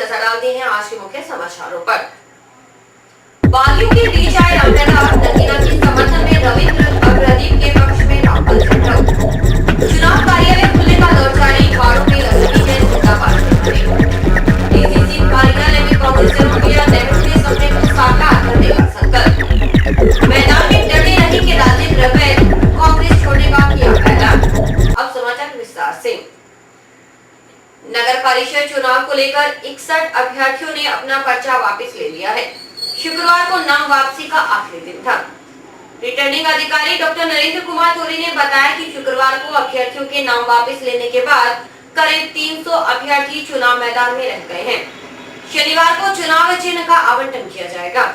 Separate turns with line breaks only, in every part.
नजर डालते हैं आज के मुख्य समाचारों पर। बागियों के बीच आए रामलला नगीना के समर्थन में रविंद्र अग्रदीप के पक्ष में राहुल चुनाव कार्यालय खुलने का दौर जारी, वार्डों में लगी है जिंदाबाद डीसीसी कार्यालय में कांग्रेस मुखिया नेहरू ने सपने को साकार करने का संकल्प, मैदान में डटे रही कि राजेंद्र वैद कांग्रेस छोड़ने का किया ऐलान। अब समाचार विस्तार से। नगर परिषद चुनाव को लेकर 61 अभ्यर्थियों ने अपना पर्चा वापस ले लिया है। शुक्रवार को नाम वापसी का आखिरी दिन था। रिटर्निंग अधिकारी डॉक्टर नरेंद्र कुमार तोरी ने बताया कि शुक्रवार को अभ्यर्थियों के नाम वापस लेने के बाद करीब 300 अभ्यर्थी चुनाव मैदान में रह गए हैं। शनिवार को चुनाव चिन्ह का आवंटन किया जाएगा।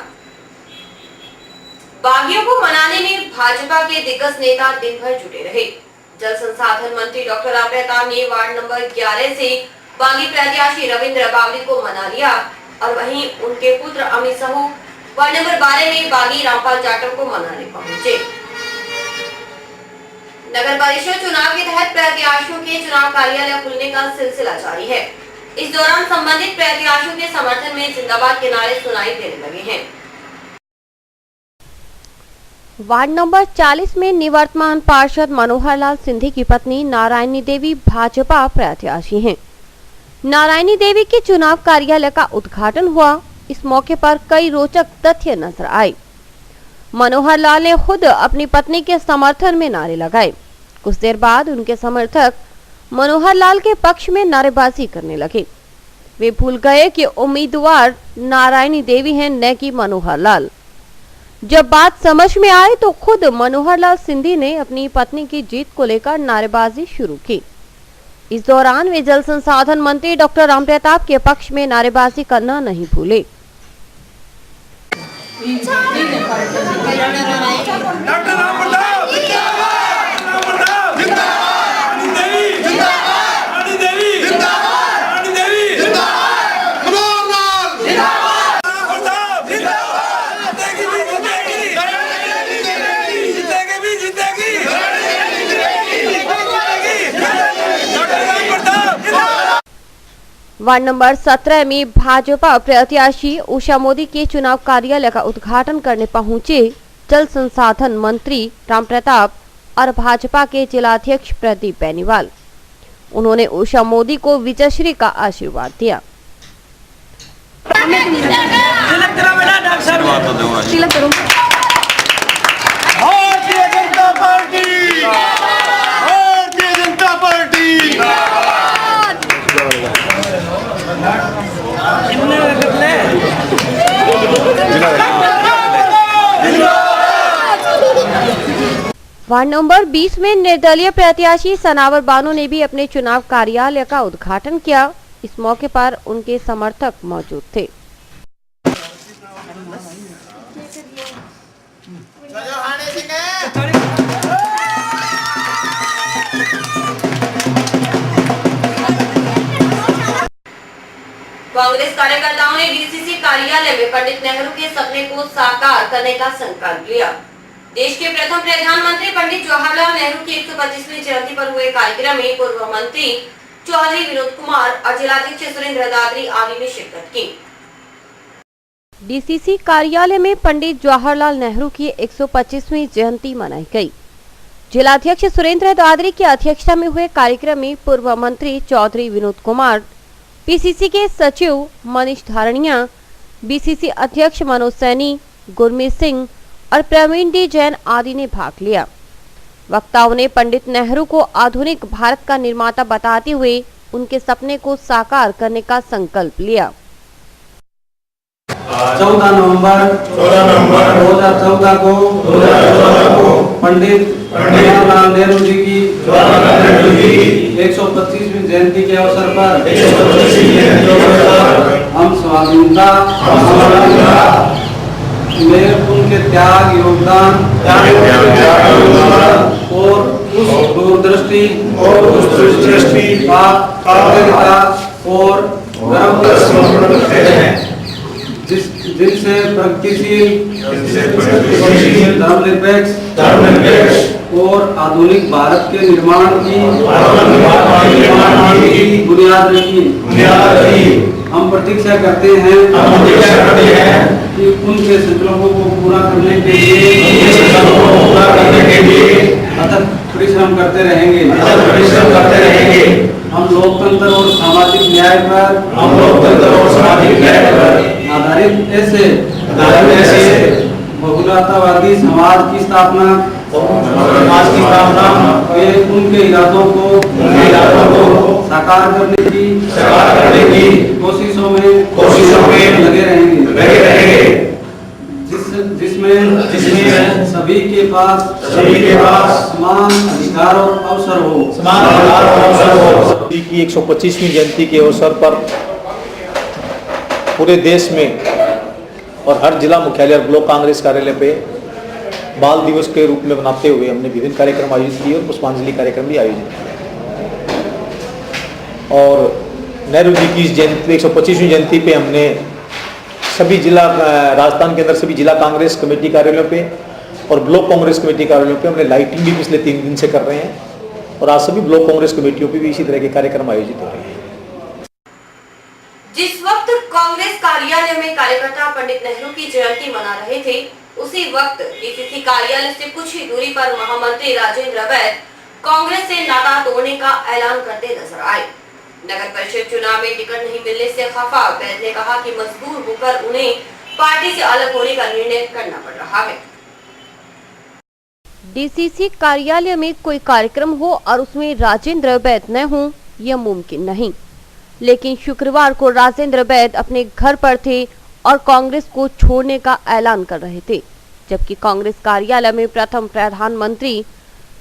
बागियों को मनाने में भाजपा के दिग्गज नेता दिन भर जुटे रहे। जल संसाधन मंत्री डॉक्टर रामप्रताप ने वार्ड नंबर 11 से बागी प्रत्याशी रविंद्र बावली को मना लिया और वहीं उनके पुत्र अमित साहू वार्ड नंबर 12 में बागी रामपाल जाटव को मनाने पहुंचे। नगर परिषद चुनाव के तहत प्रत्याशियों के चुनाव कार्यालय खुलने का सिलसिला जारी है। इस दौरान संबंधित प्रत्याशियों के समर्थन में जिंदाबाद के नारे सुनाई देने लगे हैं।
वार्ड नंबर 40 में निवर्तमान पार्षद मनोहर लाल सिंधी की पत्नी नारायणी देवी भाजपा प्रत्याशी हैं। नारायणी देवी के चुनाव कार्यालय का उद्घाटन हुआ। इस मौके पर कई रोचक तथ्य नजर आए। मनोहर लाल ने खुद अपनी पत्नी के समर्थन में नारे लगाए। कुछ देर बाद उनके समर्थक मनोहर लाल के पक्ष में नारेबाजी करने लगे। वे भूल गए कि उम्मीदवार नारायणी देवी हैं, न कि मनोहर लाल। जब बात समझ में आई तो खुद मनोहर लाल सिंधी ने अपनी पत्नी की जीत को लेकर नारेबाजी शुरू की। इस दौरान वे जल संसाधन मंत्री डॉक्टर रामप्रताप के पक्ष में नारेबाजी करना नहीं भूले। वार्ड नंबर 17 में भाजपा प्रत्याशी उषा मोदी के चुनाव कार्यालय का उद्घाटन करने पहुंचे जल संसाधन मंत्री रामप्रताप और भाजपा के जिलाध्यक्ष प्रदीप बेनीवाल। उन्होंने उषा मोदी को विजयश्री का आशीर्वाद दिया। वार्ड नंबर 20 में निर्दलीय प्रत्याशी सनावर बानो ने भी अपने चुनाव कार्यालय का उद्घाटन किया। इस मौके पर उनके समर्थक मौजूद थे।
कांग्रेस कार्यकर्ताओं ने डीसीसी कार्यालय में पंडित नेहरू के सपने को साकार करने का संकल्प लिया। देश के प्रथम प्रधानमंत्री पंडित जवाहरलाल नेहरू की 125वीं जयंती पर हुए कार्यक्रम में पूर्व मंत्री चौधरी विनोद कुमार और जिलाध्यक्ष सुरेंद्र दादरी आदि ने शिरकत की।
डीसीसी कार्यालय में पंडित जवाहरलाल नेहरू की 125वीं जयंती मनाई गई। जिलाध्यक्ष सुरेंद्र दादरी की अध्यक्षता में हुए कार्यक्रम में पूर्व मंत्री चौधरी विनोद कुमार, पीसीसी के सचिव मनीष धारणिया, बीसीसी अध्यक्ष मनोज सैनी, गुरमीत सिंह और प्रवीण डी जैन आदि ने भाग लिया। वक्ताओं ने पंडित नेहरू को आधुनिक भारत का निर्माता बताते हुए उनके सपने को साकार करने का संकल्प लिया।
14 नवंबर 2014 को पंडित जवाहरलाल नेहरू जी की 125वीं जयंती के अवसर पर हम स्वाधीनता में उनके त्याग योगदान और उस दूरदृष्टि और जिनसे प्रगतिशील धर्मनिरपेक्ष और आधुनिक भारत के निर्माण की बुनियाद रखी। हम प्रतीक्षा करते हैं कि उनके संकल्पों को पूरा करने के लिए अथक परिश्रम करते रहेंगे। हम लोकतंत्र और सामाजिक न्याय पर आधारित ऐसे बहुलतावादी समाज की स्थापना के उनके इरादों को साकार करने की कोशिशों में लगे रहेंगे, जिसमें सभी के पास समान अधिकार और अवसर हो।
की 125वीं जयंती के अवसर पर पूरे देश में और हर जिला मुख्यालय और ब्लॉक कांग्रेस कार्यालय पे बाल दिवस के रूप में मनाते हुए हमने विभिन्न कार्यक्रम आयोजित किए और पुष्पांजलि कार्यक्रम भी आयोजित किए। और नेहरू जी की 125वीं जयंती पे हमने सभी जिला राजस्थान के अंदर सभी जिला कांग्रेस कमेटी कार्यालयों पे और ब्लॉक कांग्रेस कमेटी कार्यालयों पे हमने लाइटिंग भी पिछले 3 दिन से कर रहे हैं और आज सभी ब्लॉक कांग्रेस कमेटियों पे भी इसी तरह के कार्यक्रम आयोजित हो रहे हैं।
जिस वक्त कांग्रेस कार्यालय में कार्यकर्ता पंडित नेहरू की जयंती मना रहे थे, उसी वक्त डीसीसी कार्यालय से कुछ ही दूरी पर महामंत्री राजेंद्र वैद कांग्रेस से नाता तोड़ने का ऐलान करते नजर आए। नगर परिषद चुनाव में टिकट नहीं मिलने से खफा वैद ने कहा कि मजबूर होकर उन्हें पार्टी से अलग होने का निर्णय करना पड़ रहा है।
डीसीसी कार्यालय में कोई कार्यक्रम हो और उसमें राजेंद्र वैद न हो, यह मुमकिन नहीं। लेकिन शुक्रवार को राजेंद्र वैद अपने घर पर थे और कांग्रेस को छोड़ने का ऐलान कर रहे थे, जबकि कांग्रेस कार्यालय में प्रथम प्रधानमंत्री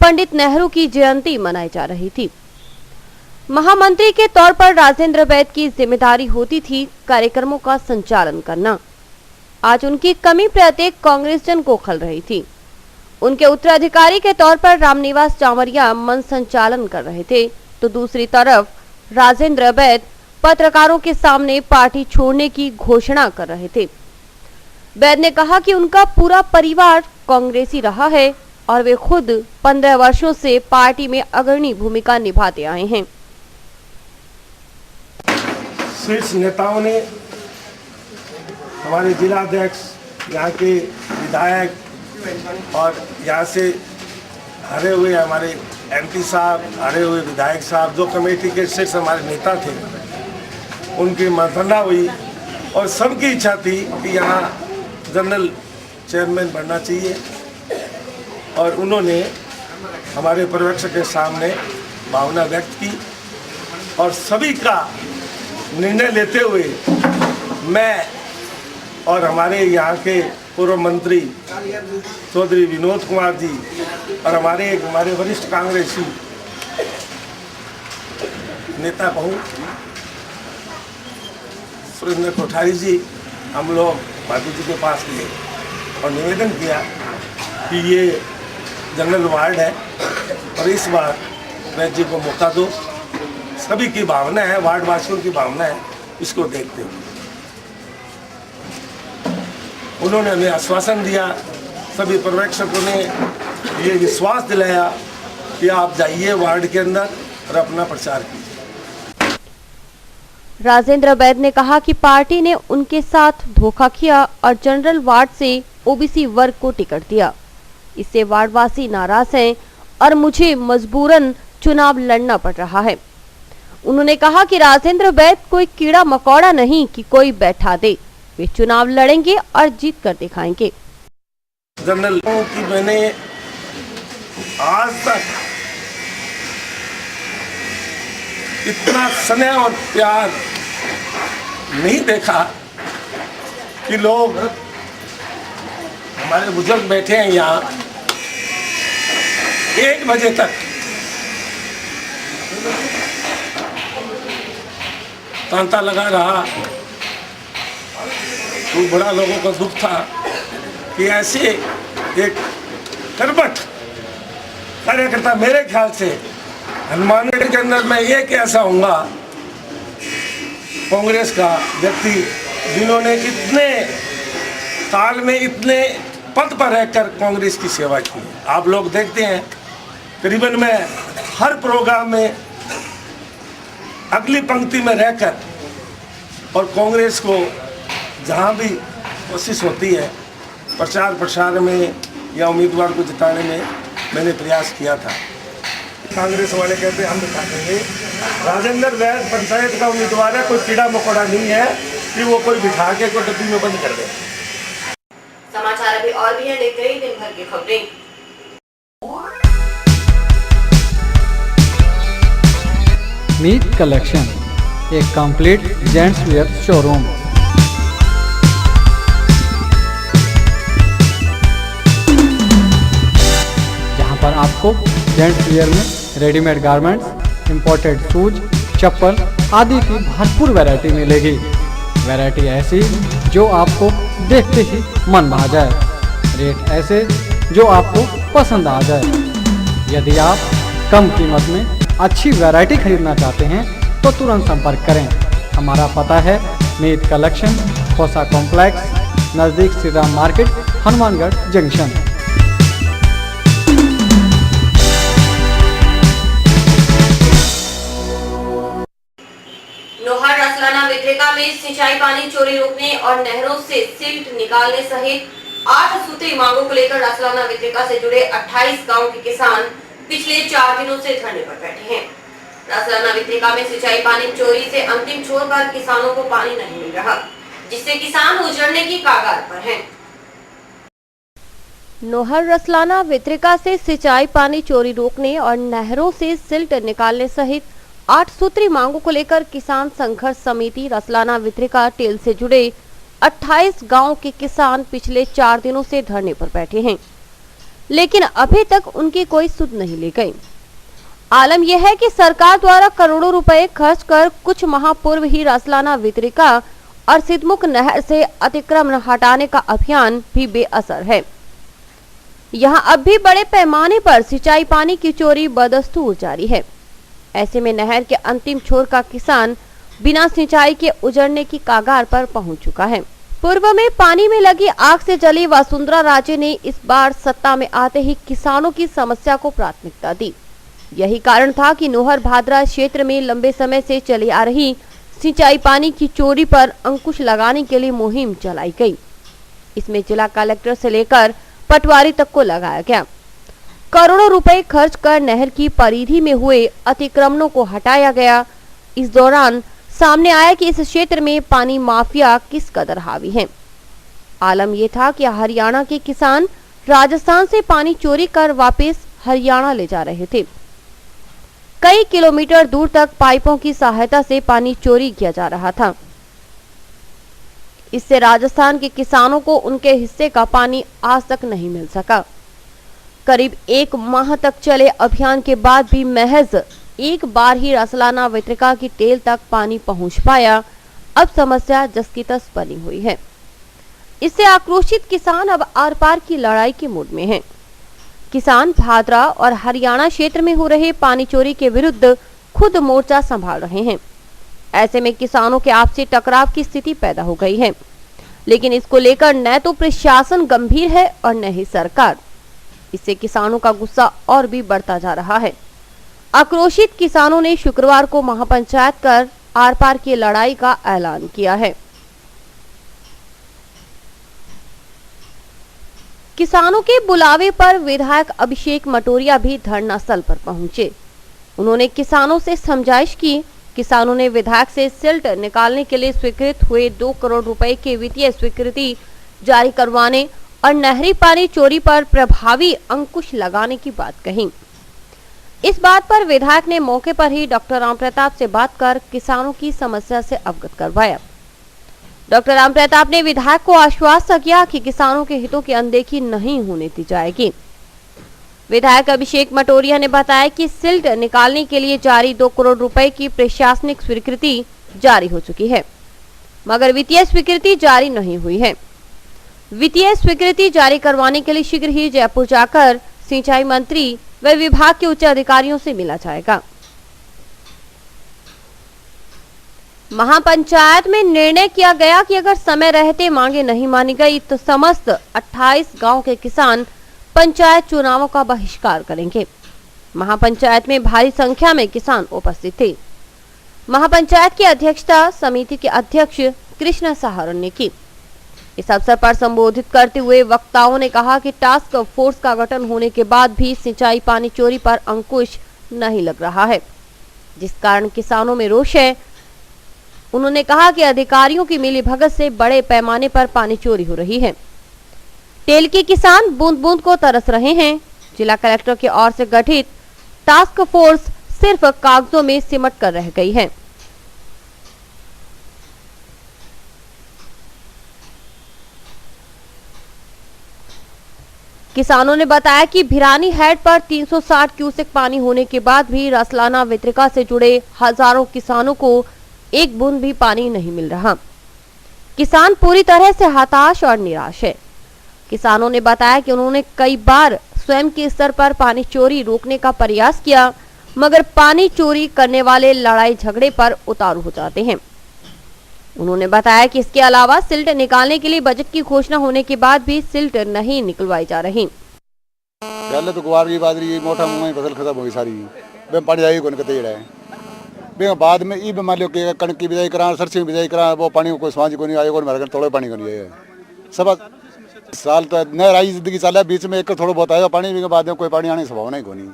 पंडित नेहरू की जयंती मनाई जा रही थी। महामंत्री के तौर पर राजेंद्र वैद की जिम्मेदारी होती थी कार्यक्रमों का संचालन करना। आज उनकी कमी प्रत्येक कांग्रेस जन को खल रही थी। उनके उत्तराधिकारी के तौर पर रामनिवास चामरिया मंच संचालन कर रहे थे, तो दूसरी तरफ राजेंद्र वैद पत्रकारों के सामने पार्टी छोड़ने की घोषणा कर रहे थे। वैद ने कहा कि उनका पूरा परिवार कांग्रेसी रहा है और वे खुद 15 वर्षों से पार्टी में अग्रणी भूमिका निभाते आए हैं।
शीर्ष नेताओं ने, हमारे जिलाध्यक्ष, यहाँ के विधायक और यहाँ से हारे हुए हमारे एमपी साहब, हारे हुए विधायक साहब, जो कमेटी के शीर्ष हमारे नेता थे, उनकी मंत्रणा हुई और सबकी इच्छा थी कि यहाँ जनरल चेयरमैन बनना चाहिए। और उन्होंने हमारे पर्यवेक्षक के सामने भावना व्यक्त की और सभी का निर्णय लेते हुए मैं और हमारे यहाँ के पूर्व मंत्री चौधरी विनोद कुमार जी और हमारे वरिष्ठ कांग्रेसी नेता कहूँ सुरेंद्र कोठारी जी, हम लोग भाटी जी के पास गए और निवेदन किया कि ये जनरल वार्ड है और इस बार वैद जी को मौका दो। सभी की भावना है, वार्ड वासियों की भावना है, इसको देखते हुए उन्होंने हमें आश्वासन दिया। सभी पर्यवेक्षकों ने ये विश्वास दिलाया कि आप जाइए वार्ड के अंदर और अपना प्रचार कीजिए।
राजेंद्र वैद ने कहा कि पार्टी ने उनके साथ धोखा किया और जनरल वार्ड से ओबीसी वर्ग को टिकट दिया। इससे वार्डवासी नाराज हैं और मुझे मजबूरन चुनाव लड़ना पड़ रहा है। उन्होंने कहा कि राजेंद्र वैद कोई कीड़ा मकोड़ा नहीं कि कोई बैठा दे, वे चुनाव लड़ेंगे और जीत कर दिखाएंगे।
जनरल की मैंने आज तक इतना स्नेह और प्यार नहीं देखा कि लोग, हमारे बुजुर्ग बैठे हैं यहाँ 1 बजे तक तांता लगा रहा। तो बड़ा लोगों का दुख था कि ऐसे एक करबट कार्यकर्ता, मेरे ख्याल से हनुमानगढ़ के अंदर मैं एक ऐसा हूँगा कांग्रेस का व्यक्ति जिन्होंने इतने काल में इतने पद पर रहकर कांग्रेस की सेवा की। आप लोग देखते हैं करीबन मैं हर प्रोग्राम में अगली पंक्ति में रहकर और कांग्रेस को जहाँ भी कोशिश होती है प्रचार प्रसार में या उम्मीदवार को जिताने में मैंने प्रयास किया था। कांग्रेस वाले कहते हम दिखा देंगे। राजेंद्र वैद पंचायत का उम्मीदवार है, कोई कीड़ा मकोड़ा नहीं है कि वो कोई बिठा के कोई डब्बी में बंद कर दे।
समाचार अभी और भी है, देखते रहिए दिन भर की खबरें।
मीत कलेक्शन, एक कंप्लीट जेंट्स वेयर शोरूम। जहां पर आपको जेंट्स वेयर में रेडीमेड गारमेंट्स, इंपोर्टेड शूज, चप्पल आदि की भरपूर वैरायटी मिलेगी। वैरायटी ऐसी जो आपको देखते ही मन भा जाए, रेट ऐसे जो आपको पसंद आ जाए। यदि आप कम कीमत में अच्छी वैरायटी खरीदना चाहते हैं तो तुरंत संपर्क करें। हमारा पता है मीत कलेक्शन, खोसा कॉम्प्लेक्स, नज़दीक श्री राम मार्केट, हनुमानगढ़ जंक्शन।
नोहर रसलाना विद्रेका में सिंचाई पानी चोरी रोकने और नहरों से सिल्ट निकालने सहित 8 सूत्री मांगों को लेकर रसलाना विद्रेका से जुड़े 28 गांव के किसान पिछले 4 दिनों से धरने पर बैठे हैं। रसलाना विद्रेका में सिंचाई पानी चोरी से अंतिम छोर पर किसानों को पानी नहीं मिल रहा, जिससे किसान उजड़ने की कगार पर हैं।
नोहर रसलाना विद्रेका से सिंचाई पानी चोरी रोकने और नहरों से सिल्ट निकालने सहित 8 सूत्री मांगों को लेकर किसान संघर्ष समिति रसलाना विद्रेका टेल से जुड़े 28 गांव के किसान पिछले 4 दिनों से धरने पर बैठे हैं, लेकिन अभी तक उनकी कोई सुध नहीं ली गई। आलम यह है कि सरकार द्वारा करोड़ों रुपए खर्च कर कुछ माह पूर्व ही रसलाना विद्रेका और सिद्धमुख नहर से अतिक्रमण हटाने का अभियान भी बेअसर है। यहां अब भी बड़े पैमाने पर सिंचाई पानी की चोरी बदस्तूर जारी है। ऐसे में नहर के अंतिम छोर का किसान बिना सिंचाई के उजड़ने की कगार पर पहुंच चुका है। पूर्व में पानी में लगी आग से जली वसुंधरा राजे ने इस बार सत्ता में आते ही किसानों की समस्या को प्राथमिकता दी। यही कारण था कि नोहर भादरा क्षेत्र में लंबे समय से चली आ रही सिंचाई पानी की चोरी पर अंकुश लगाने के लिए मुहिम चलाई गई। इसमें जिला कलेक्टर से लेकर पटवारी तक को लगाया गया। करोड़ों रुपए खर्च कर नहर की परिधि में हुए अतिक्रमणों को हटाया गया। इस दौरान सामने आया कि इस क्षेत्र में पानी माफिया किस कदर हावी है। आलम यह था कि हरियाणा के किसान राजस्थान से पानी चोरी कर वापस हरियाणा ले जा रहे थे। कई किलोमीटर दूर तक पाइपों की सहायता से पानी चोरी किया जा रहा था। इससे राजस्थान के किसानों को उनके हिस्से का पानी आज तक नहीं मिल सका। करीब 1 माह तक चले अभियान के बाद भी महज एक बार ही रसलाना विद्रेका की टेल तक पानी पहुंच पाया। अब समस्या जस की तस बनी हुई है। इससे आक्रोशित किसान अब आर पार की लड़ाई के मूड में हैं। किसान भादरा और हरियाणा क्षेत्र में हो रहे पानी चोरी के विरुद्ध खुद मोर्चा संभाल रहे हैं। ऐसे में किसानों के आपसी टकराव की स्थिति पैदा हो गई है, लेकिन इसको लेकर न तो प्रशासन गंभीर है और न ही सरकार। इससे किसानों का गुस्सा और भी बढ़ता जा रहा है। आक्रोशित किसानों ने शुक्रवार को महापंचायत कर आर पार की लड़ाई का ऐलान किया है। किसानों के बुलावे पर विधायक अभिषेक मटोरिया भी धरना स्थल पर पहुंचे। उन्होंने किसानों से समझाइश की। किसानों ने विधायक से सिल्ट निकालने के लिए स्वीकृत हुए 2 करोड़ रुपए की वित्तीय स्वीकृति जारी करवाने और नहरी पानी चोरी पर प्रभावी अंकुश लगाने की बात कही। इस बात पर विधायक ने मौके पर ही डॉक्टर राम प्रताप से बात कर किसानों की समस्या से अवगत करवाया। डॉक्टर राम प्रताप ने विधायक को आश्वस्त किया कि किसानों के हितों की अनदेखी नहीं होने दी जाएगी। विधायक अभिषेक मटोरिया ने बताया कि सिल्ट निकालने के लिए जारी 2 करोड़ रुपए की प्रशासनिक स्वीकृति जारी हो चुकी है, मगर वित्तीय स्वीकृति जारी नहीं हुई है। वित्तीय स्वीकृति जारी करवाने के लिए शीघ्र ही जयपुर जाकर सिंचाई मंत्री व विभाग के उच्च अधिकारियों से मिला जाएगा। महापंचायत में निर्णय किया गया कि अगर समय रहते मांगे नहीं मानी गई तो समस्त 28 गांव के किसान पंचायत चुनावों का बहिष्कार करेंगे। महापंचायत में भारी संख्या में किसान उपस्थित थे। महापंचायत की अध्यक्षता समिति के अध्यक्ष कृष्णा सहारण ने की। इस अवसर पर संबोधित करते हुए वक्ताओं ने कहा कि टास्क फोर्स का गठन होने के बाद भी सिंचाई पानी चोरी पर अंकुश नहीं लग रहा है, जिस कारण किसानों में रोष है। उन्होंने कहा कि अधिकारियों की मिलीभगत से बड़े पैमाने पर पानी चोरी हो रही है। तेल के किसान बूंद बूंद को तरस रहे हैं। जिला कलेक्टर की ओर से गठित टास्क फोर्स सिर्फ कागजों में सिमट कर रह गई है। किसानों ने बताया कि भिरानी हेड पर 360 क्यूसेक पानी होने के बाद भी रसलाना वितरिका से जुड़े हजारों किसानों को एक बूंद भी पानी नहीं मिल रहा। किसान पूरी तरह से हताश और निराश है। किसानों ने बताया कि उन्होंने कई बार स्वयं के स्तर पर पानी चोरी रोकने का प्रयास किया, मगर पानी चोरी करने वाले लड़ाई झगड़े पर उतारू हो जाते हैं। उन्होंने बताया कि इसके अलावा सिल्ट निकालने के लिए बजट की घोषणा होने के बाद भी सिल्ट नहीं निकलवाई जा रही।
पहले तो गुवार की बाजरी मोटा मुंह फसल खत्म हो गई सारी, बे पानी आई कोन कते है बे बाद में ई मान लो के कणक की बिजाई करा, सरसों की बिजाई करा, वो पानी कोई सांझ को नहीं आयो, कोई मरगन थोड़ा पानी को नहीं आयो। सब साल तो नहर आई जिंदगी चले, बीच में एक थोड़ा बहुत आयो पानी, के बाद में कोई पानी आने संभावना ही कोनी।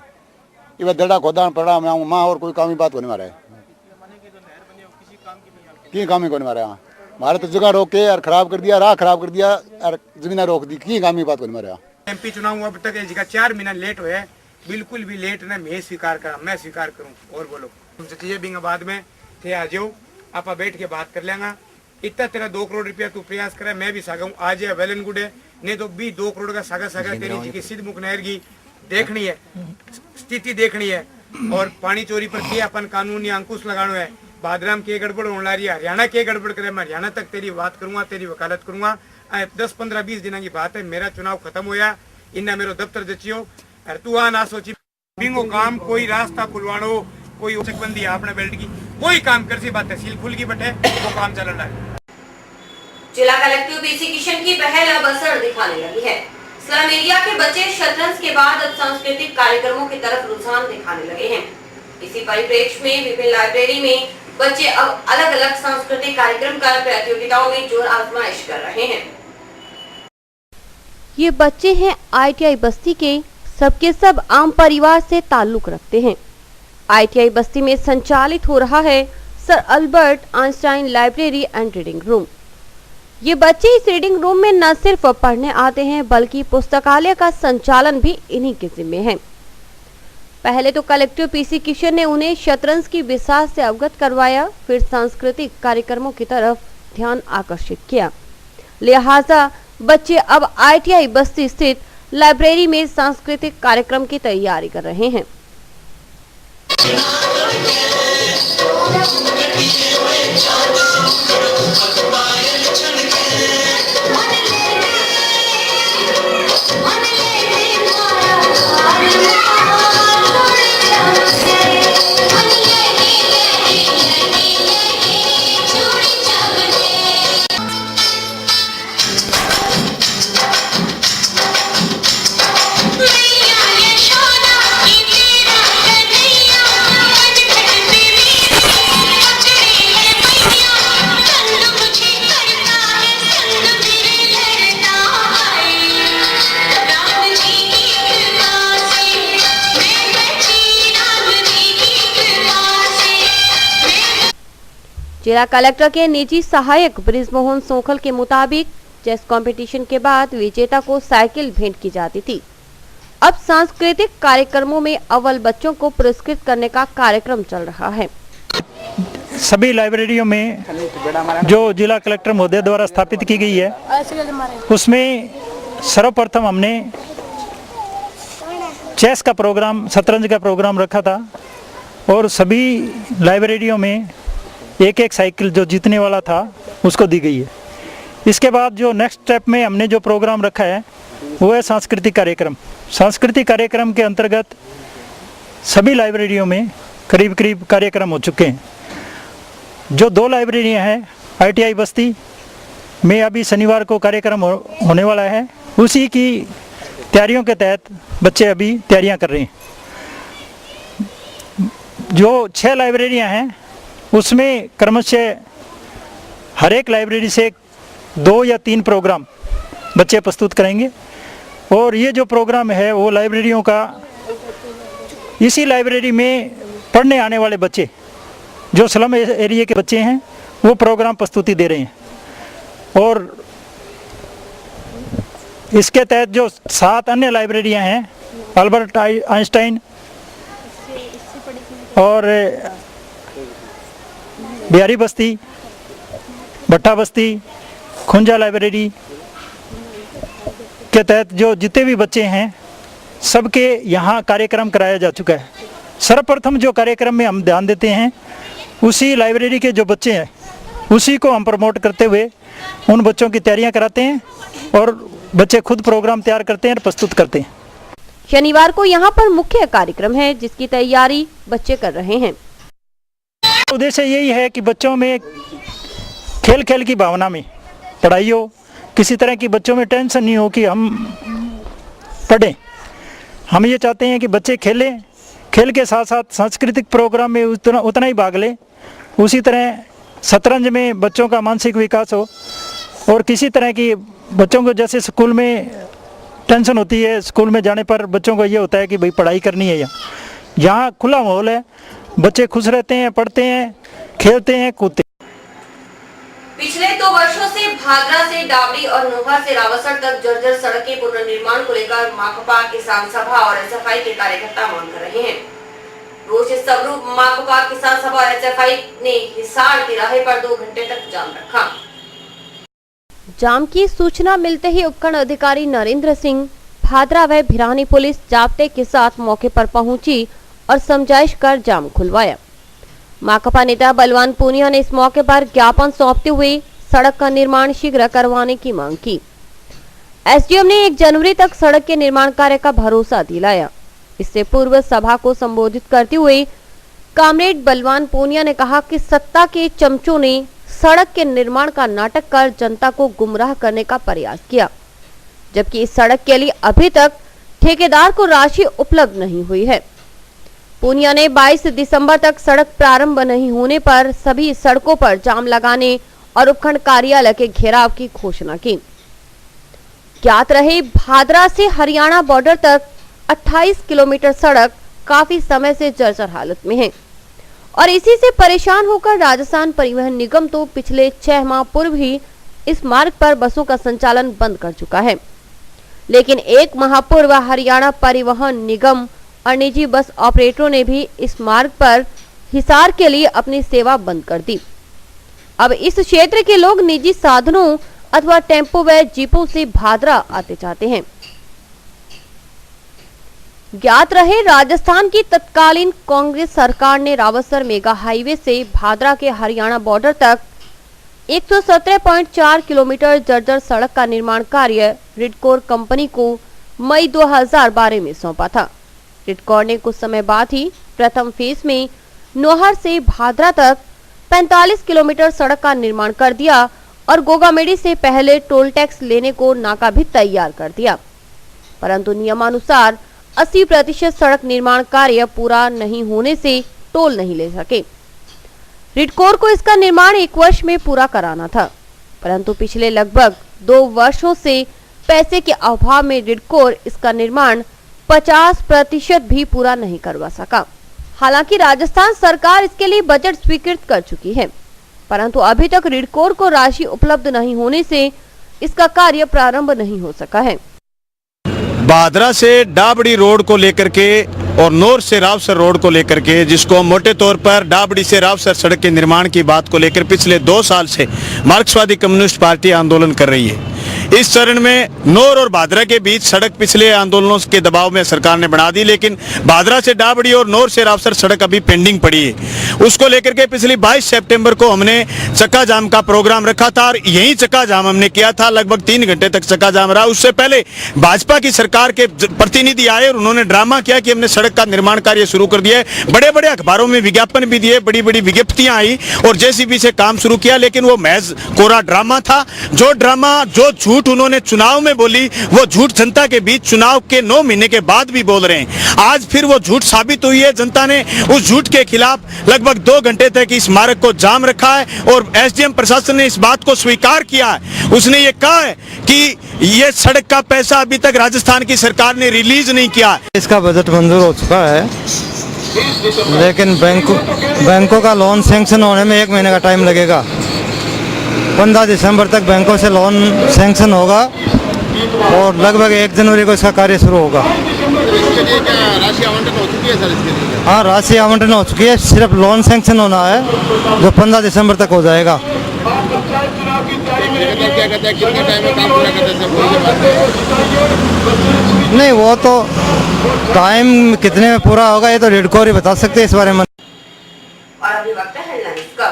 ये दड़ा खोदा पड़ा मैं मां और कोई काम ही बात को नहीं मारे की काम ही को नहीं मारे। मारे तो जगह रोक के और खराब कर दिया, राह खराब कर दिया और जमीन रोक दी, की काम ही बात को नहीं मारे।
एमपी चुनाव अब तक जगह 4 महीना लेट हुए, बिल्कुल भी लेट ना मैं स्वीकार करा, मैं स्वीकार करूं। और बोलो चीजें बाद में थे आ जाओ, आप बैठ के बात कर लेंगे। इतना तेरा 2 करोड़ रुपया तू प्रयास करे, मैं भी सागा हूँ आज है वेल एंड गुड है, नहीं तो भी 2 करोड़ का सागा सागा तेरी जी की सिद्धमुख नहर की देखनी है, स्थिति देखनी है। और पानी चोरी पर क्या अपन कानूनी अंकुश लगाना है। बादराम के गड़बड़ होने ला रही है, हरियाणा के गड़बड़ करे, मैं हरियाणा तक तेरी बात करूंगा, तेरी वकालत करूंगा। 10, 15, 20 दिन की बात है, मेरा चुनाव खत्म होया, इन्ना मेरो दफ्तर जचियो और तू आ ना सोची बिंगो काम कोई रास्ता खुलवानो, कोई चकबंदी आपने बेल्ट की कोई काम कर सी बात तहसील खुल की बटे वो काम चल रहा है।
जिला कलेक्टर पीसी किशन की पहल अब असर दिखाने लगी है। स्लम एरिया के बच्चे शतरंज के बाद अब सांस्कृतिक कार्यक्रमों की तरफ रुझान दिखाने लगे हैं। इसी परिप्रेक्ष्य में विभिन्न लाइब्रेरी में बच्चे अब अलग अलग सांस्कृतिक कार्यक्रम कर प्रतियोगिताओं में जोर आजमाइश कर रहे हैं।
ये बच्चे हैं ITI बस्ती के, सबके सब आम परिवार से ताल्लुक रखते हैं। ITI बस्ती में संचालित हो रहा है sir Albert Einstein library and reading room. ये बच्चे इस रीडिंग रूम में न सिर्फ पढ़ने आते हैं, बल्कि पुस्तकालय का संचालन भी इन्हीं के जिम्मे है। पहले तो कलेक्टर पीसी किशन ने उन्हें शतरंज की विसार से अवगत करवाया, फिर सांस्कृतिक कार्यक्रमों की तरफ ध्यान आकर्षित किया। लिहाजा बच्चे अब ITI बस्ती स्थित लाइब्रेरी में सांस्कृतिक कार्यक्रम की तैयारी कर रहे हैं। जिला कलेक्टर के निजी सहायक ब्रिजमोहन सोखल के मुताबिक चेस कंपटीशन के बाद विजेता को साइकिल भेंट की जाती थी। अब सांस्कृतिक कार्यक्रमों में अव्वल बच्चों को पुरस्कृत करने का कार्यक्रम चल रहा है।
सभी लाइब्रेरियों में जो जिला कलेक्टर महोदय द्वारा स्थापित की गई है, उसमें सर्वप्रथम हमने चेस का प्रोग्राम, शतरंज का प्रोग्राम रखा था और सभी लाइब्रेरियों में एक एक साइकिल जो जीतने वाला था उसको दी गई है। इसके बाद जो नेक्स्ट स्टेप में हमने जो प्रोग्राम रखा है वो है सांस्कृतिक कार्यक्रम। सांस्कृतिक कार्यक्रम के अंतर्गत सभी लाइब्रेरियों में करीब करीब कार्यक्रम हो चुके हैं। जो 2 लाइब्रेरियां हैं ITI बस्ती में अभी शनिवार को कार्यक्रम होने वाला है, उसी की तैयारियों के तहत बच्चे अभी तैयारियां कर रहे हैं। जो 6 लाइब्रेरियां हैं उसमें क्रमशः हर एक लाइब्रेरी से 2 या 3 प्रोग्राम बच्चे प्रस्तुत करेंगे। और ये जो प्रोग्राम है वो लाइब्रेरियों का, इसी लाइब्रेरी में पढ़ने आने वाले बच्चे जो स्लम एरिया के बच्चे हैं वो प्रोग्राम प्रस्तुति दे रहे हैं। और इसके तहत जो 7 अन्य लाइब्रेरियां हैं, अल्बर्ट आइंस्टाइन और बिहारी बस्ती, भट्टा बस्ती, खुंजा लाइब्रेरी के तहत जो जितने भी बच्चे हैं सबके यहाँ कार्यक्रम कराया जा चुका है। सर्वप्रथम जो कार्यक्रम में हम ध्यान देते हैं उसी लाइब्रेरी के जो बच्चे हैं उसी को हम प्रमोट करते हुए उन बच्चों की तैयारियां कराते हैं और बच्चे खुद प्रोग्राम तैयार करते हैं और प्रस्तुत करते हैं।
शनिवार को यहाँ पर मुख्य कार्यक्रम है जिसकी तैयारी बच्चे कर रहे हैं।
उद्देश्य यही है कि बच्चों में खेल खेल की भावना में पढ़ाई हो, किसी तरह की बच्चों में टेंशन नहीं हो कि हम पढ़ें। हम ये चाहते हैं कि बच्चे खेलें, खेल के साथ साथ सांस्कृतिक प्रोग्राम में उतना ही भाग लें। उसी तरह शतरंज में बच्चों का मानसिक विकास हो। और किसी तरह की बच्चों को जैसे स्कूल में टेंशन होती है, स्कूल में जाने पर बच्चों को ये होता है कि भाई पढ़ाई करनी है, यहाँ खुला माहौल है, बच्चे खुश रहते हैं, पढ़ते हैं, खेलते हैं, कूदते हैं।
पिछले 2 वर्षों से भादरा से डाबड़ी और नोहर से रावसर तक जर्जर सड़क के पुनर्निर्माण को लेकर माकपा किसान सभा और एसएफआई के कार्यकर्ता मांग कर रहे हैं। रोष स्वरूप माकपा किसान सभा और एसएफआई ने हिसार तिराहे पर 2 घंटे तक जाम रखा।
जाम की सूचना मिलते ही उपखंड अधिकारी नरेंद्र सिंह, भादरा व भिरानी पुलिस जाब्ते के साथ मौके पर पहुंची और समझाइश कर जाम खुलवाया। माकपा नेता बलवान पूनिया ने इस मौके पर ज्ञापन सौंपते हुए सड़क का निर्माण शीघ्र करवाने की मांग की। एसडीएम ने 1 जनवरी तक सड़क के निर्माण कार्य का भरोसा दिलाया। इससे पूर्व सभा को संबोधित करते हुए कामरेड बलवान पूनिया ने कहा कि सत्ता के चमचों ने सड़क के निर्माण का नाटक कर जनता को गुमराह करने का प्रयास किया, जबकि इस सड़क के लिए अभी तक ठेकेदार को राशि उपलब्ध नहीं हुई है। पूनिया ने 22 दिसंबर तक सड़क प्रारंभ नहीं होने पर सभी सड़कों पर जाम लगाने और उपखंड कार्यालय के घेराव की घोषणा की। ज्ञात रहे, भादरा से हरियाणा बॉर्डर तक 28 किलोमीटर सड़क काफी समय से जर्जर हालत में है और इसी से परेशान होकर राजस्थान परिवहन निगम तो पिछले 6 माह पूर्व ही इस मार्ग पर बसों का संचालन बंद कर चुका है। लेकिन 1 माह पूर्व हरियाणा परिवहन निगम और निजी बस ऑपरेटरों ने भी इस मार्ग पर हिसार के लिए अपनी सेवा बंद कर दी। अब इस क्षेत्र के लोग निजी साधनों अथवा टेम्पो व जीपों से भादरा आते जाते हैं। ज्ञात रहे, राजस्थान की तत्कालीन कांग्रेस सरकार ने रावसर मेगा हाईवे से भादरा के हरियाणा बॉर्डर तक 117.4 किलोमीटर जर्जर सड़क का निर्माण कार्य रिडकोर कंपनी को मई 2012 में सौंपा था। रिडकोर ने कुछ समय बाद ही प्रथम फेज में नोहर से भादरा तक 45 किलोमीटर सड़क का निर्माण कर दिया और गोगामेडी से पहले टोल टैक्स लेने को नाका भी तैयार कर दिया, परंतु नियमानुसार 80% सड़क निर्माण कार्य पूरा नहीं होने से टोल नहीं ले सके। रिडकोर को इसका निर्माण 1 वर्ष में पूरा कराना था, परंतु पिछले लगभग 2 वर्षों से पैसे के अभाव में रिडकोर इसका निर्माण 50% भी पूरा नहीं करवा सका। हालांकि राजस्थान सरकार इसके लिए बजट स्वीकृत कर चुकी है, परंतु अभी तक रिडकोर को राशि उपलब्ध नहीं होने से इसका कार्य प्रारंभ नहीं हो सका है।
भादरा से डाबड़ी रोड को लेकर के और नोर से रावसर रोड को लेकर के, जिसको मोटे तौर पर डाबड़ी से रावसर सड़क के निर्माण की बात को लेकर पिछले 2 साल से मार्क्सवादी कम्युनिस्ट पार्टी आंदोलन कर रही है। इस चरण में नोर और भादरा के बीच सड़क पिछले आंदोलनों के दबाव में सरकार ने बना दी, लेकिन भादरा से डाबड़ी और नोर से रावसर सड़क अभी पेंडिंग पड़ी है। उसको लेकर के पिछली 22 सितंबर को हमने चक्का जाम का प्रोग्राम रखा था और यही चक्का जाम हमने किया था। लगभग 3 घंटे तक चक्का जाम रहा। उससे पहले भाजपा की सरकार के प्रतिनिधि आए और उन्होंने ड्रामा किया कि हमने सड़क का निर्माण कार्य शुरू कर दिया है। बड़े बड़े अखबारों में विज्ञापन भी दिए, बड़ी बड़ी विज्ञप्तियां आई और जेसीबी से काम शुरू किया, लेकिन वो महज कोरा ड्रामा था। जो ड्रामा, जो झूठ झूठ उन्होंने चुनाव में बोली वो झूठ जनता के बीच चुनाव के 9 महीने के बाद भी बोल रहे हैं। आज फिर वो झूठ साबित हुई है। जनता ने उस झूठ के खिलाफ लगभग 2 घंटे तक इस मार्ग को जाम रखा है और एसडीएम प्रशासन ने इस बात को स्वीकार किया है। उसने ये कहा है कि ये सड़क का पैसा अभी तक राजस्थान की सरकार ने रिलीज नहीं किया।
इसका बजट मंजूर हो चुका है, लेकिन बैंकों का लोन सैंक्शन होने में 1 महीने का टाइम लगेगा। 15 दिसंबर तक बैंकों से लोन सैंक्शन होगा और लगभग 1 जनवरी को इसका कार्य शुरू होगा।
राशि आवंटन हो चुकी है सर इसके लिए?
हाँ, राशि आवंटन हो चुकी है, सिर्फ लोन सैंक्शन होना है जो 15 दिसंबर तक हो जाएगा।
क्या कहते हैं कितने टाइम में काम पूरा करते हैं?
नहीं, वो तो टाइम कितने में पूरा होगा ये तो रेडको ही बता सकते हैं इस बारे में।
और अभी वक्त है हेडलाइंस का।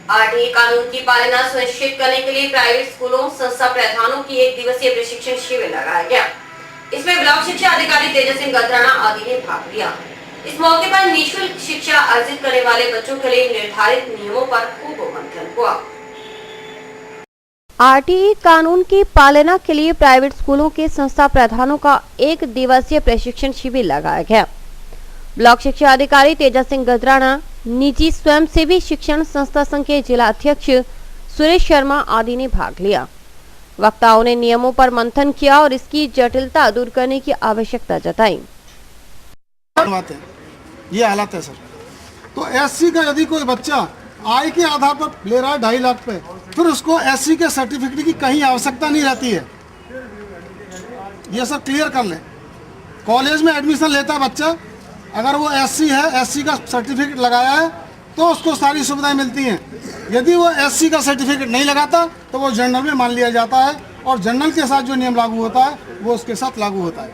आरटीई कानून की पालना सुनिश्चित करने के लिए प्राइवेट स्कूलों संस्था प्रधानों की 1 दिवसीय प्रशिक्षण शिविर लगाया गया। इसमें ब्लॉक शिक्षा अधिकारी तेजस सिंह गधराना आदि ने भाग लिया। इस मौके पर निःशुल्क शिक्षा अर्जित करने वाले बच्चों के लिए निर्धारित नियमों पर खूब मंथन हुआ।
आरटीई कानून की पालना के लिए प्राइवेट स्कूलों के संस्था प्रधानों का 1 दिवसीय प्रशिक्षण शिविर लगाया गया। ब्लॉक शिक्षा अधिकारी तेजस सिंह गधराना, निजी स्वयंसेवी शिक्षण संस्था संघ के जिला अध्यक्ष सुरेश शर्मा आदि ने भाग लिया। वक्ताओं ने नियमों पर मंथन किया और इसकी जटिलता दूर करने की आवश्यकता जताई।
ये हालत है सर। तो एससी का यदि कोई बच्चा आय के आधार पर ले रहा है 2.5 लाख पे, फिर उसको एससी के सर्टिफिकेट की कहीं आवश्यकता नहीं रहती है। ये सर क्लियर कर ले। कॉलेज में एडमिशन लेता है बच्चा, अगर वो एससी है, एससी का सर्टिफिकेट लगाया है तो उसको सारी सुविधाएं मिलती हैं। यदि वो एससी का सर्टिफिकेट नहीं लगाता तो वो जनरल में मान लिया जाता है और जनरल के साथ जो नियम लागू होता है वो उसके साथ लागू होता है।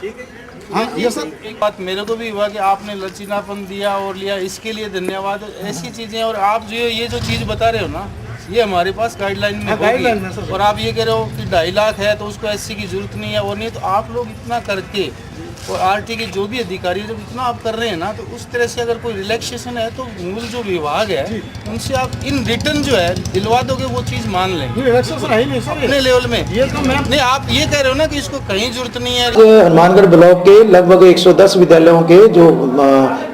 ठीक है। हाँ, ये सर
एक बात मेरे को भी हुआ कि आपने लचीलापन दिया और लिया, इसके लिए धन्यवाद। ऐसी चीज़ें और आप जो ये जो चीज़ बता रहे हो ना, ये हमारे पास गाइडलाइन में होगी। और आप ये कह रहे हो कि 2.5 लाख है तो उसको एससी की जरूरत नहीं है, और नहीं तो आप लोग इतना करके और आरटी के जो भी अधिकारी जब इतना आप कर रहे हैं ना, तो उस तरह से अगर कोई रिलैक्सेशन है तो मूल जो विभाग है उनसे आप इन रिटर्न जो है दिलवा दोगे, वो चीज़ मान लें अपने लेवल में। ये तो नहीं, आप ये कह रहे हो ना कि इसको कहीं जरूरत नहीं है।
हनुमानगढ़ ब्लॉक के लगभग 110 विद्यालयों के जो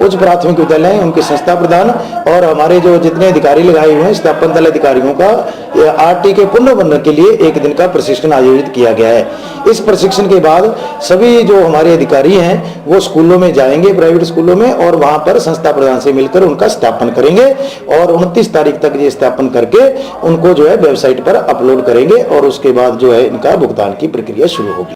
उच्च प्राथमिक विद्यालय हैं उनके संस्था प्रधान और हमारे जो जितने अधिकारी लगाए हुए हैं स्थापन दल अधिकारियों का आरटी के पुनर्बंधन के लिए 1 दिन का प्रशिक्षण आयोजित किया गया है। इस प्रशिक्षण के बाद सभी जो हमारे अधिकारी हैं वो स्कूलों में जाएंगे, प्राइवेट स्कूलों में, और वहां पर संस्था प्रधान से मिलकर उनका स्थापन करेंगे और 29 तारीख तक ये स्थापन करके उनको जो है वेबसाइट पर अपलोड करेंगे और उसके बाद जो है इनका भुगतान की प्रक्रिया शुरू होगी।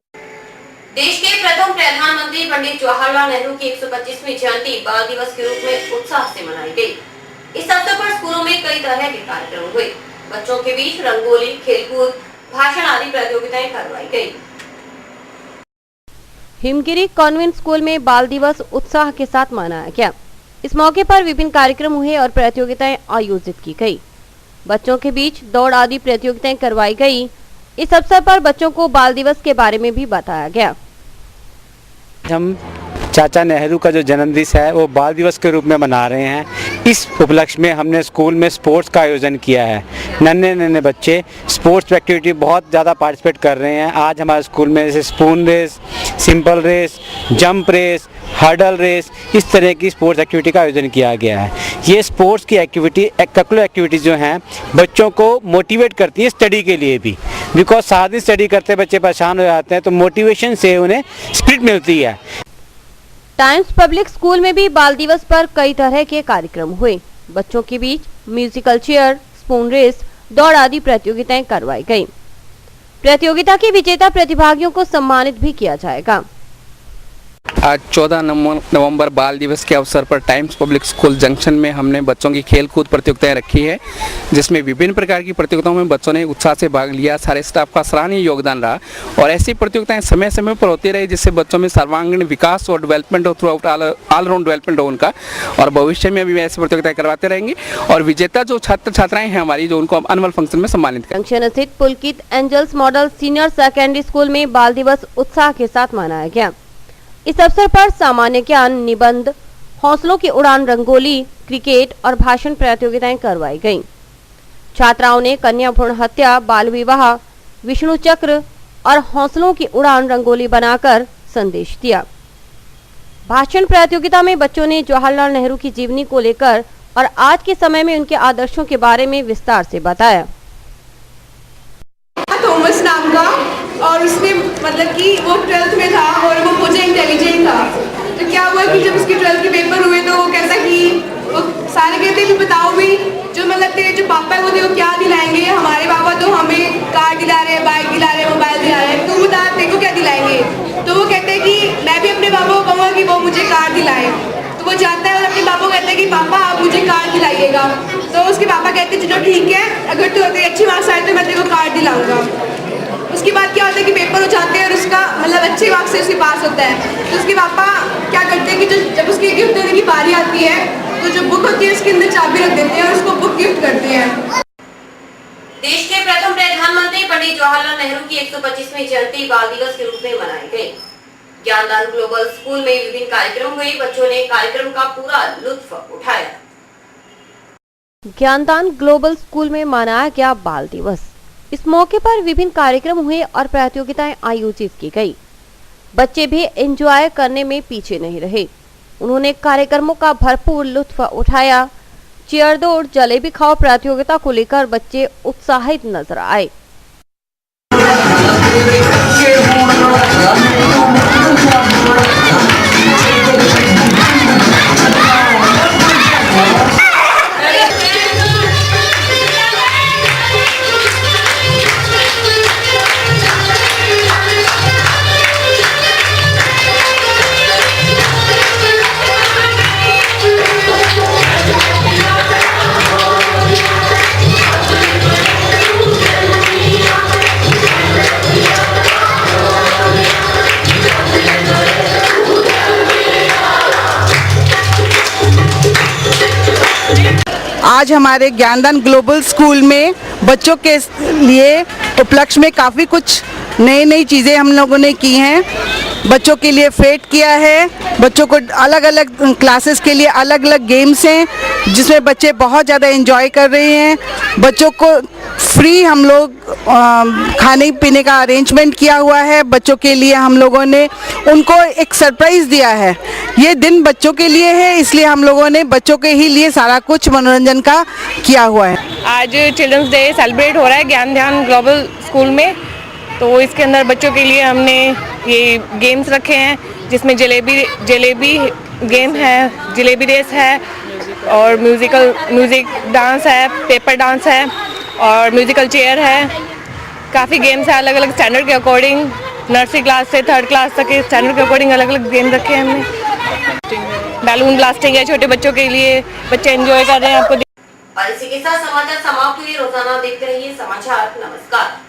देश के प्रथम प्रधानमंत्री पंडित जवाहरलाल नेहरू की 125वीं जयंती बाल दिवस के रूप में उत्साह से मनाई गई। इस अवसर पर स्कूलों में कई तरह के कार्यक्रम हुए। बच्चों के बीच रंगोली, खेलकूद, भाषण आदि प्रतियोगिताएं करवाई गई।
हिमगिरी कॉन्वेंट स्कूल में बाल दिवस उत्साह के साथ मनाया गया। इस मौके पर विभिन्न कार्यक्रम हुए और प्रतियोगिताएं आयोजित की गई। बच्चों के बीच दौड़ आदि प्रतियोगिताएं करवाई गई। इस अवसर पर बच्चों को बाल दिवस के बारे में भी बताया गया।
हम चाचा नेहरू का जो जन्मदिन है वो बाल दिवस के रूप में मना रहे हैं। इस उपलक्ष्य में हमने स्कूल में स्पोर्ट्स का आयोजन किया है। नन्हे बच्चे स्पोर्ट्स एक्टिविटी बहुत ज़्यादा पार्टिसिपेट कर रहे हैं। आज हमारे स्कूल में जैसे spoon race, simple race, jump race, hurdle race, इस तरह की स्पोर्ट्स एक्टिविटी का आयोजन किया गया है। ये स्पोर्ट्स की एक्टिविटी, करिकुलर एक्टिविटीज़ जो हैं बच्चों को मोटिवेट करती है स्टडी के लिए भी, बिकॉज सारा दिन स्टडी करते बच्चे परेशान हो जाते हैं, तो मोटिवेशन से उन्हें स्पिरिट मिलती है।
टाइम्स पब्लिक स्कूल में भी बाल दिवस पर कई तरह के कार्यक्रम हुए। बच्चों के बीच म्यूजिकल चेयर, स्पून रेस, दौड़ आदि प्रतियोगिताएं करवाई गयी। प्रतियोगिता के विजेता प्रतिभागियों को सम्मानित भी किया जाएगा।
आज 14 नवंबर बाल दिवस के अवसर पर टाइम्स पब्लिक स्कूल जंक्शन में हमने बच्चों की खेल कूद प्रतियोगिताएं रखी है, जिसमें विभिन्न प्रकार की प्रतियोगिताओं में बच्चों ने उत्साह से भाग लिया। सारे स्टाफ का सराहनीय योगदान रहा और ऐसी प्रतियोगिताएं समय समय पर होती रही, जिससे बच्चों में सर्वांगीण विकास और डेवलपमेंट हो, थ्रू आउट ऑलराउंड डेवलपमेंट हो उनका, और भविष्य में भी ऐसी प्रतियोगिताएं करवाते रहेंगे। और विजेता जो छात्र छात्राएं हैं हमारी, जो उनको एनुअल फंक्शन में सम्मानित करें।
जंक्शन स्थित Pulkit angels model senior secondary school में बाल दिवस उत्साह के साथ मनाया गया। इस अवसर पर सामान्य ज्ञान, निबंध, हौसलों की उड़ान, रंगोली, क्रिकेट और भाषण प्रतियोगिताएं करवाई गईं। छात्राओं ने कन्या भ्रूण हत्या, बाल विवाह, विष्णु चक्र और हौसलों की उड़ान रंगोली बनाकर संदेश दिया। भाषण प्रतियोगिता में बच्चों ने जवाहरलाल नेहरू की जीवनी को लेकर और आज के समय में उनके आदर्शों के बारे में विस्तार से बताया।
थॉमस नाम का, और उसने मतलब कि वो 12th में था और वो मुझे इंटेलिजेंट था। तो क्या हुआ कि जब उसके 12th के पेपर हुए तो वो कहता कि वो सारे कहते भी बताओ भी जो मतलब तेरे जो पापा है वो देखो क्या दिलाएंगे, हमारे पापा तो हमें कार दिला रहे हैं, बाइक दिला रहे हैं, मोबाइल दिला रहे हैं, तू बता तेरे को क्या दिलाएंगे। तो वो कहते हैं कि मैं भी अपने पापा को कहूँगा कि वो मुझे कार दिलाएं। तो वो जाता है और अपने पापा को कहता है कि पापा आप मुझे कार दिलाइएगा। तो उसके पापा कहते हैं चलो ठीक है, अगर तू अच्छी मार्क्स आए तो मैं तेरे को कार दिलाऊंगा। उसके बाद क्या होता है कि पेपर हो जाते हैं और उसका मतलब अच्छे मार्क्स से उसके पास होता है। तो उसके पापा क्या करते हैं कि जब उसकी गिफ्ट देने की बारी आती है तो जो बुक होती है उसके अंदर चाबी रख देते हैं और उसको बुक गिफ्ट करते हैं।
देश के प्रथम प्रधानमंत्री पंडित जवाहरलाल नेहरू की 125वीं जयंती बाल दिवस के रूप में मनाई गई। ज्ञानदान ग्लोबल स्कूल में विभिन्न कार्यक्रम हुए। बच्चों ने कार्यक्रम का पूरा लुत्फ उठाया।
ज्ञानदान ग्लोबल स्कूल में मनाया गया बाल दिवस। इस मौके पर विभिन्न कार्यक्रम हुए और प्रतियोगिताएं आयोजित की गई। बच्चे भी एंजॉय करने में पीछे नहीं रहे। उन्होंने कार्यक्रमों का भरपूर लुत्फ उठाया। चेयर दौड़, जलेबी खाओ प्रतियोगिता को लेकर बच्चे उत्साहित नजर आए।
आज हमारे ज्ञानदान ग्लोबल स्कूल में बच्चों के लिए उपलक्ष्य में काफ़ी कुछ नई चीज़ें हम लोगों ने की हैं। बच्चों के लिए फेट किया है। बच्चों को अलग अलग क्लासेस के लिए अलग अलग गेम्स हैं जिसमें बच्चे बहुत ज़्यादा एंजॉय कर रहे हैं। बच्चों को फ्री हम लोग खाने पीने का अरेंजमेंट किया हुआ है। बच्चों के लिए हम लोगों ने उनको एक सरप्राइज़ दिया है। ये दिन बच्चों के लिए है, इसलिए हम लोगों ने बच्चों के ही लिए सारा कुछ मनोरंजन का किया हुआ है।
आज चिल्ड्रंस डे सेलिब्रेट हो रहा है ज्ञानदान ग्लोबल स्कूल में, तो इसके अंदर बच्चों के लिए हमने ये गेम्स रखे हैं जिसमें जलेबी गेम है, जलेबी रेस है और म्यूज़िक डांस है, पेपर डांस है और म्यूज़िकल चेयर है। काफ़ी गेम्स है अलग अलग स्टैंडर्ड के अकॉर्डिंग। नर्सरी क्लास से 3rd क्लास तक के स्टैंडर्ड के अकॉर्डिंग अलग अलग गेम रखे हैं हमने। बैलून ब्लास्टिंग है छोटे बच्चों के लिए, बच्चे एंजॉय कर रहे हैं। आपको
और इसी के साथ समाचार समाप्त हुए। रोजाना देखते रहिए समाचार। नमस्कार।